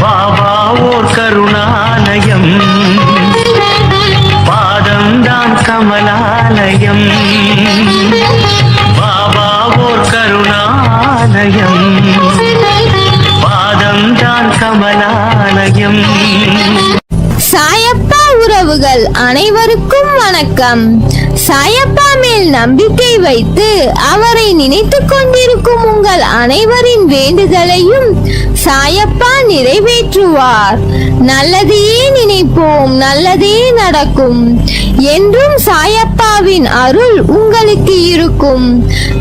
பாபா ஓர் கருணாலயம், பாதம்தான் கமலாலயம். பாபா ஓர் கருணாலயம், பாதம்தான் கமலாலயம். சாயப்பா உறவுகள் அனைவருக்கும் வணக்கம். சாயப்பா மேல் நம்பிக்கை வைத்து அவரை நினைத்துக் கொண்டிருக்கும் உங்கள் அனைவரின் வேண்டுதலையும் சாயப்பா நிறைவேற்றுவார். நல்லதையே நினைப்போம், நல்லதே நடக்கும் என்றும் சாயப்பாவின் அருள் உங்களுக்கு இருக்கும்.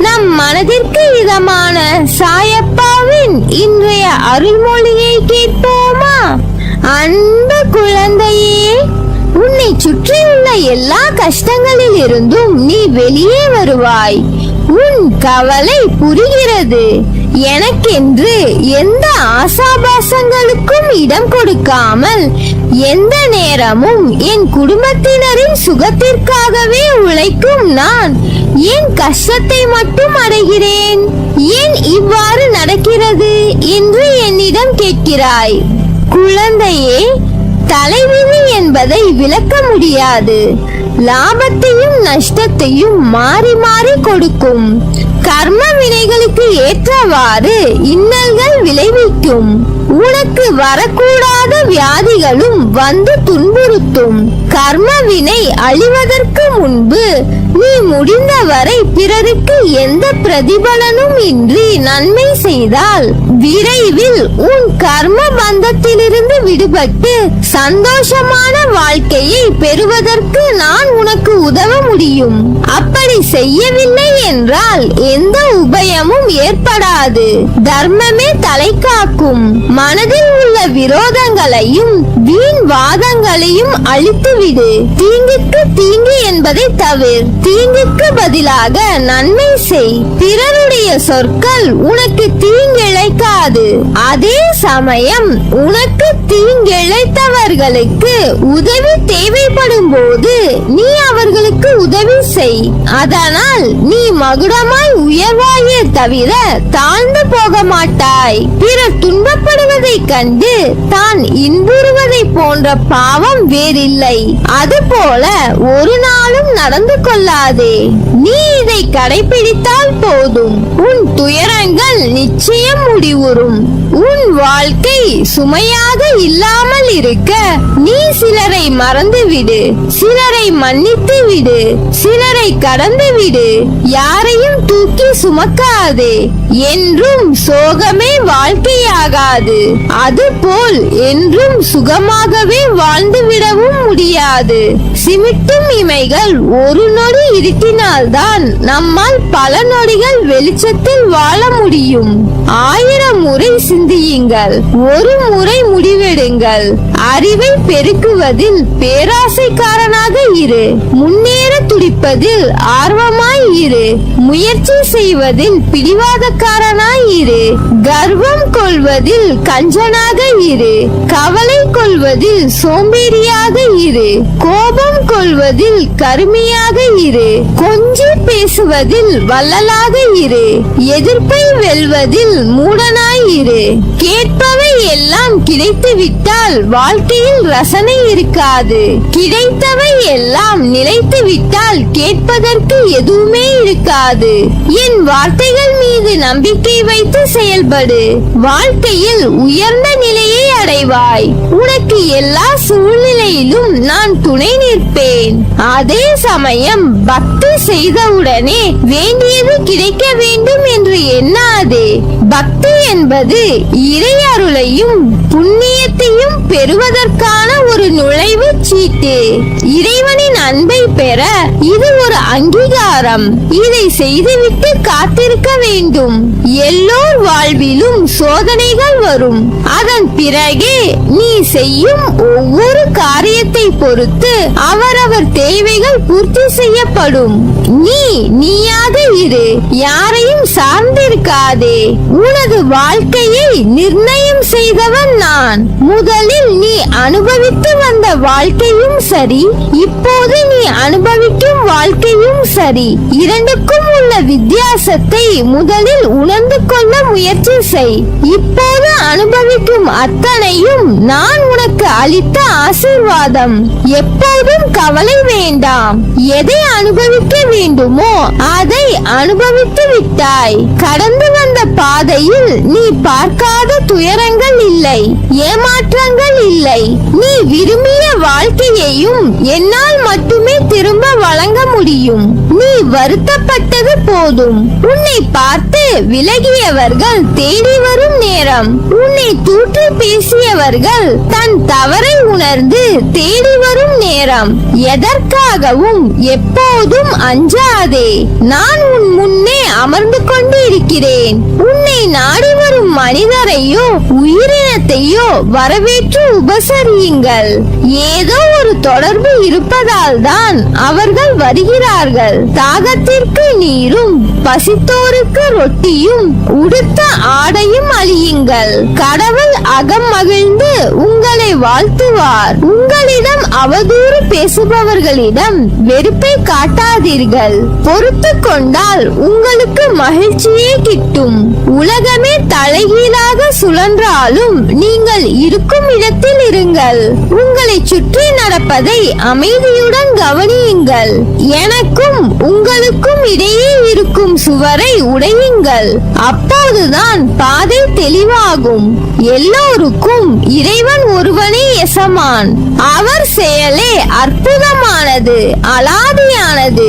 நம் மனதிற்கு இதமான சாயப்பாவின் இன்றைய அருள்மொழியை கேட்போமா? அன்பு குழந்தையே, உன்னை சுற்றியுள்ள எல்லா கஷ்டங்களில் இருந்தும் நீ வெளியே வருவாய். உன் கவலை புரிகிறது. எனக்கென்று எந்த ஆசாபாசங்களுக்கும் இடம் கொடுக்காமல் எந்த நேரமும் என் குடும்பத்தினரின் சுகத்திற்காகவே உழைக்கும் நான் என் கஷ்டத்தை மட்டும் அடைகிறேன். ஏன் இவ்வாறு நடக்கிறது என்று என்னிடம் கேட்கிறாய். குழந்தையே, தலைவிதி என்பதை விளக்க முடியாது. லாபத்தையும் நஷ்டத்தையும் மாறி மாறி கொடுக்கும். கர்ம வினைகளுக்கு ஏற்றவாறு இன்னல்கள் விளைவிக்கும். உனக்கு வரக்கூடாத வியாதிகளும் வந்து துன்புறுத்தும். கர்ம வினை அழிவதற்கு முன்பு நீ முடிந்தவரை பிறருக்கு எந்த பிரதிபலனும் இன்றி நன்மை செய்தால் விரைவில் உன் கர்ம பந்தத்திலிருந்து விடுபட்டு சந்தோஷமான வாழ்க்கையை பெறுவதற்கு நான் உனக்கு உதவ முடியும். அப்படி செய்யவில்லை என்றால் எந்த உபயமும் ஏற்படாது. தர்மமே தலை காக்கும். மனதில் உள்ள விரோதங்களையும் வீண் வாதங்களையும் அழித்துவிடு. தீங்குக்கு தீங்கு என்பதை தவிர தீங்குக்கு பதிலாக நன்மை செய். பிறருடைய சொற்கள் உனக்கு தீங்கிழைக்காது. அதே சமயம் உனக்கு தீங்கிழைத்தவர்களுக்கு உதவி தேவைப்படும் போது நீ அவர்களுக்கு உதவி செய். அதனால் நீ மகுடமாய் உயர்வாயே தவிர தாழ்ந்து போக மாட்டாய். பிறர் துன்பப்படுவதை கண்டு தான் இன்புறுவதை போன்ற பாவம் வேறில்லை. அதுபோல ஒரு நாளும் நடந்து கொள்ளாதே. நீ இதை கடைபிடித்தால் போதும். உன் துயரங்கள் நிச்சயம் முடிவுறும். உன் வாழ்க்கை சுமையாக இல்லாமல் இருக்க நீ சிலரை மறந்து விடு, சிலரை மன்னித்து விடு, சிலரை கடந்து விடு. யாரையும் தூக்கி சுமக்காதே. என்றும் சோகமே வாழ்க்கையாகாது. அதுபோல் என்றும் சுகமாகவே வாழ்ந்து விடவும் முடியாது. சிமிட்டும் இமைகள் ஒரு நொடி இருட்டினால்தான் நம்மால் பல நொடிகள் வெளிச்சத்தில் வாழ முடியும். 1000 முறை சிந்தியுங்கள், ஒரு முறை முடிவெடுங்கள். அறிவை பெருக்குவதில் பேராசைக்காரனாக இரு. முன்னேற துடிப்பதில் ஆர்வமாய் இரு. முயற்சி செய்வதில் பிடிவாதக்காரனாய் இரு. கர்வம் கொள்வதில் கஞ்சனாக இரு. கவலை கொள்வதில் சோம்பேறியாக இரு. கோபம் கொள்வதில் கருமையாக இரு. கொஞ்சி பேசுவதில் வள்ளலாக இரு. எதிர்ப்பை வெல்வதில் மூடனாய் இரு. கேட்பவை எல்லாம் கிடைத்து விட்டால் வாழ்க்கையில் ரசனை இருக்காது. கிடைத்தவை எல்லாம் நிலைத்து விட்டால் கேட்பதற்கு எதுவுமே இருக்காது. என் வார்த்தைகள் மீது நம்பிக்கை வைத்து செயல்படு. வாழ்க்கையில் உயர்ந்த நிலையை அடைவாய். உனக்கு எல்லா சூழ்நிலையிலும் நான் துணை நிற்பேன். அதே சமயம் பக்தி செய்தவுடனே வேண்டியது கிடைக்க வேண்டும் என்று எண்ணாதே. பக்தி என்பது இறை அருளையும் புண்ணியத்தையும் பெறுவதற்கான ஒரு நுழைவு சீட்டு. இறைவனின் அன்பை பெற இது ஒரு அங்கீகாரம். இதை செய்துவிட்டு காத்திருக்க வேண்டும். எல்லோர் வாழ்விலும் சோதனைகள் வரும். அதன் பிறகே நீ செய்யும் ஒவ்வொரு காரியத்தை பொறுத்து அவரவர் தேவைகள் பூர்த்தி செய்யப்படும். நீ நீயாக இரு. யாரையும் சார்ந்திருக்காதே. உனது வாழ்க்கையை நிர்ணயம் செய்தவன் நான். முதலில் நீ அனுபவித்து வந்த வாழ்க்கை வாழ்க்கையும் சரி, இப்போது நீ அனுபவிக்கும் வாழ்க்கையும் சரி, இரண்டுக்கும் உள்ள வித்தியாசத்தை முதலில் உணர்ந்து கொள்ள முயற்சி செய். இப்போது அனுபவிக்கும் அத்தனையும் நான் உனக்கு அளித்த ஆசீர்வாதம். எப்போதும் கவலை வேண்டாம். எதை அனுபவிக்க வேண்டுமோ அதை அனுபவித்து விட்டாய். கடந்து வந்த பாதையில் நீ பார்க்காத துயரங்கள் இல்லை, ஏமாற்றங்கள் இல்லை. நீ விரும்பிய வாழ்க்கையையும் என்னால் மட்டுமே திரும்ப வழங்க முடியும். நீ வருத்தப்பட்டது போதும். உன்னை பார்த்து விலகியவர்கள் தேடி வரும் நேரம், உன்னை தூற்றி பேசியவர்கள் தன் தவறை உணர்ந்து தேடி வரும் நேரம். எதற்காகவும் எப்போதும் அஞ்சாதே. நான் உன் முன்னே அமர்ந்து கொண்டு இருக்கிறேன். உன்னை நாடி வரும் மனிதரையோ உயிரினத்தையோ வரவேற்று உபசரியுங்கள். ஏதோ ஒரு தொடர்பு இருப்பதால் தான் அவர்கள் வருகிறார்கள். தாகத்திற்கு நீரும், பசித்தோருக்கு ரொட்டியும், உடுத்த ஆடையும் அளியுங்கள். கடவுள் அகம் மகிழ்ந்து உங்களை வாழ்த்துவார். உங்களிடம் அவதூறு பேசுபவர்களிடம் வெறுப்பை காட்டாதீர்கள். பொறுத்து கொண்டால் உங்களுக்கு மகிழ்ச்சியே கிட்டும். உலகமே தலைகீழாக சுழன்றாலும் நீங்கள் இருக்கும் இடத்தில் இருங்கள். உங்களை சுற்றி நடப்பதை அமைதியுடன் கவனியுங்கள். எனக்கும் உங்களுக்கும் இடையே இருக்கும் சுவரை உடையுங்கள். அப்போதுதான் பாதை தெளிவாகும். எல்லோருக்கும் இறைவன் ஒருவனே எசமான். அவர் செயலே அற்புதமானது, அலாதியானது.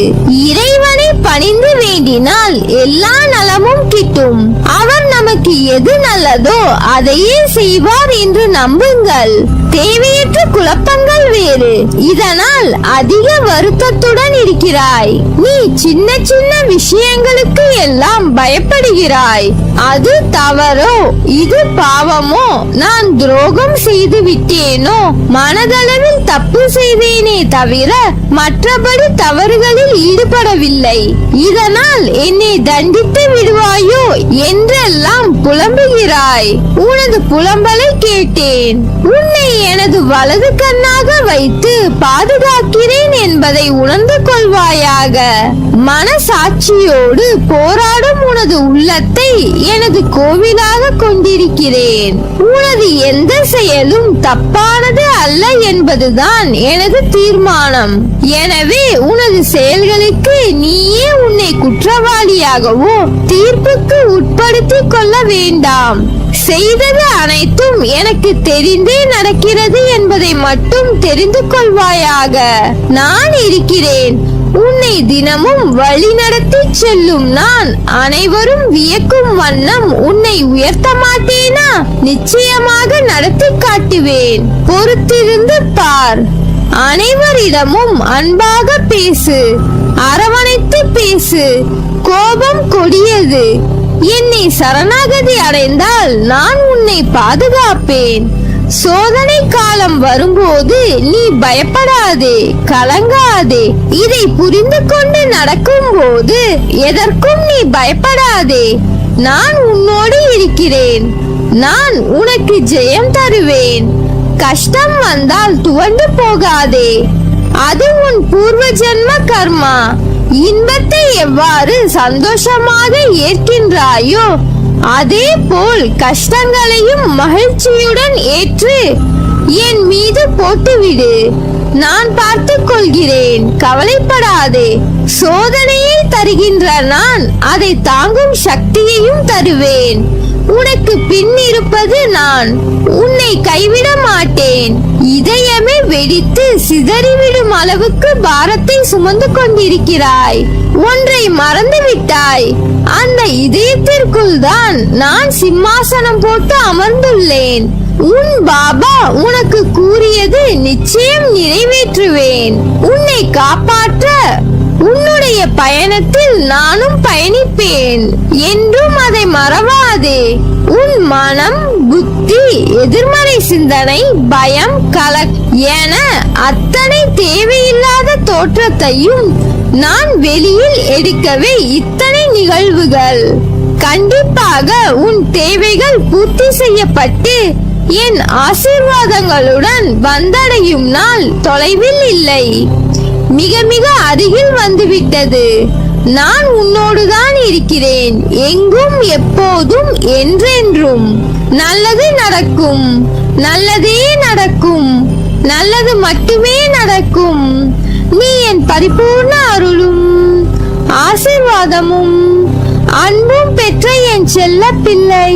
இறைவனை பணிந்து வேண்டினால் எல்லா நலமும் கிட்டும். அவர் நமக்கு எது நல்லதோ அதையே செய்வார் என்று நம்புங்கள். தேவையற்ற குழப்பங்கள் வேறு. இதனால் அதிக வருத்தத்துடன் இருக்கிறாய். நீ சின்ன சின்ன விஷயங்களுக்கு எல்லாம் பயப்படுகிறாய். அது தவறோ இது பாவமோ, நான் துரோகம் செய்து விட்டேனோ, மனதளவில் தப்பு செய்தேனே தவிர மற்றபடி தவறுகளில் ஈடுபடவில்லை. இதனால் என்னை தண்டித்து விடுவாயோ என்றெல்லாம் புலம்புகிறாய். உனது புலம்பலை கேட்டேன். உன்னை எனது வலது கண்ணாக வைத்து பாதுகாக்கிறேன் என்பதை உணர்ந்து கொள்வாயாக. மனசாட்சியோடு போராடும் உனது உள்ளத்தை எனது கோவிலாக கொண்டிருக்கிறேன். உனது எந்த செயலும் தப்பானது அல்ல என்பதுதான் எனது தீர்மானம். எனவே உனது செயல்களுக்கு நீயே உன்னை குற்றவாளியாகவோ தீர்ப்புக்கு உட்படுத்திக் கொள்ள வேண்டாம். செய்தது அனைத்தும் எனக்கு தெரிந்தே நடக்கிறது என்பதை மட்டும் தெரிந்து கொள்வாயாக. நான் இருக்கிறேன். உன்னை தினமும் வழி நடத்தி செல்லும் நான் அனைவரும் வியக்கும் வண்ணம் உன்னை உயர்த்த மாட்டேனா? நிச்சயமாக நடத்தி காட்டுவேன். பொறுத்திருந்து பார். அனைவரிடமும் அன்பாக பேசு, அரவணைத்து பேசு. கோபம் கொடியது. என்னை சரணாகதி அடைந்தால் நான் உன்னை பாதுகாப்பேன். சோதனை காலம் வரும்போது நீ பயப்படாதே, கலங்காதே. இதை புரிந்து கொண்டு நடக்கும் போது எதற்கும் நீ பயப்படாதே. நான் உன்னோடு இருக்கிறேன். நான் உனக்கு ஜெயம் தருவேன். கஷ்டம் வந்தால் துவண்டு போகாதே. அது உன் பூர்வ ஜென்ம கர்மா. இன்பத்தை எவ்வாறு சந்தோஷமாக ஏற்கின்றாயோ அதே போல் கஷ்டங்களையும் மகிழ்ச்சியுடன் ஏற்று என் மீது போட்டுவிடு. நான் பார்த்துக் கொள்கிறேன். கவலைப்படாதே. சோதனையை தருகின்ற நான் அதை தாங்கும் சக்தியையும் தருவேன். உனக்கு பின் இருப்பது நான். உன்னை கைவிட மாட்டேன். இதயமே வெடித்து சிதறிவிடும் அளவுக்கு பாரத்தை சுமந்து கொண்டிருக்கிறாய். ஒன்றை மறந்து விட்டாய். அந்த இதயத்திற்குள் தான் நான் சிம்மாசனம் போட்டு அமர்ந்துள்ளேன். உன் பாபா உனக்கு கூறியது நிச்சயம் நிறைவேற்றுவேன். உன்னை காப்பாற்ற உன்னுடைய பயணத்தில் நானும் பயணிப்பேன். என்றும் அதை மறவாதே. உன் மனம், புத்தி, எதிர்மறை சிந்தனை, பயம், என அத்தனை தேவையில்லாத தோற்றத்தையும் நான் வெளியில் எடுக்கவே இத்தனை நிகழ்வுகள். கண்டிப்பாக உன் தேவைகள் பூர்த்தி செய்யப்பட்டு என் ஆசீர்வாதங்களுடன் வந்தடையும் நாள் தொலைவில் இல்லை, மிக மிக அருகில் வந்துவிட்டது. நான் உன்னோடுதான் இருக்கிறேன், எங்கும் எப்போதும் என்றென்றும். நல்லது நடக்கும், நல்லதே நடக்கும், நல்லது மட்டுமே நடக்கும். நீ என் பரிபூர்ண அருளும் ஆசீர்வாதமும் அன்பும் பெற்ற என் செல்ல பிள்ளை.